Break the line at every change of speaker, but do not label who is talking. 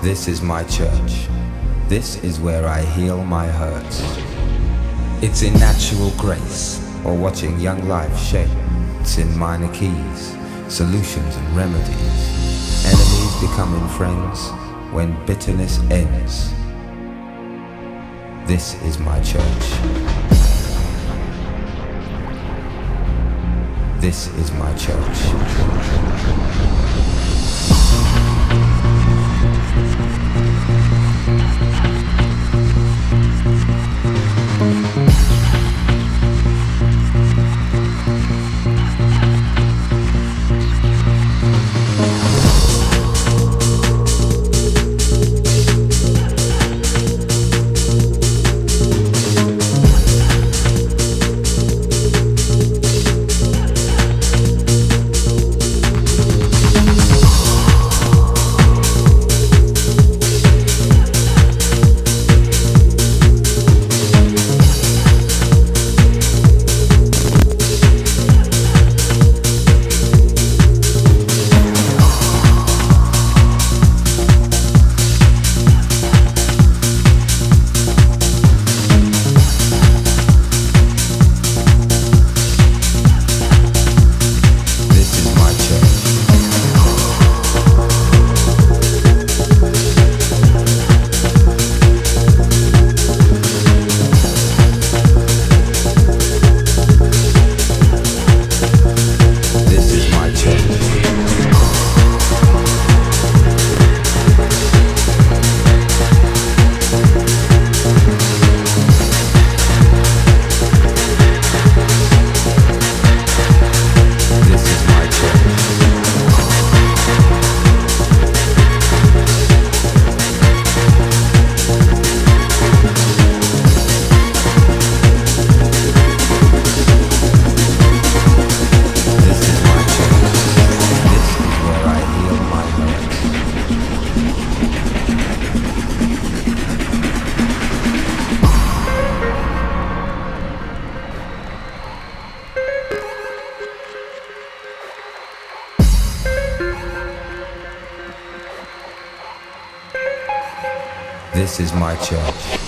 This is my church. This is where I heal my hurts. It's in natural grace, or watching young life shape. It's in minor keys, solutions and remedies. Enemies becoming friends when bitterness ends. This is my church. This is my church. This is my church.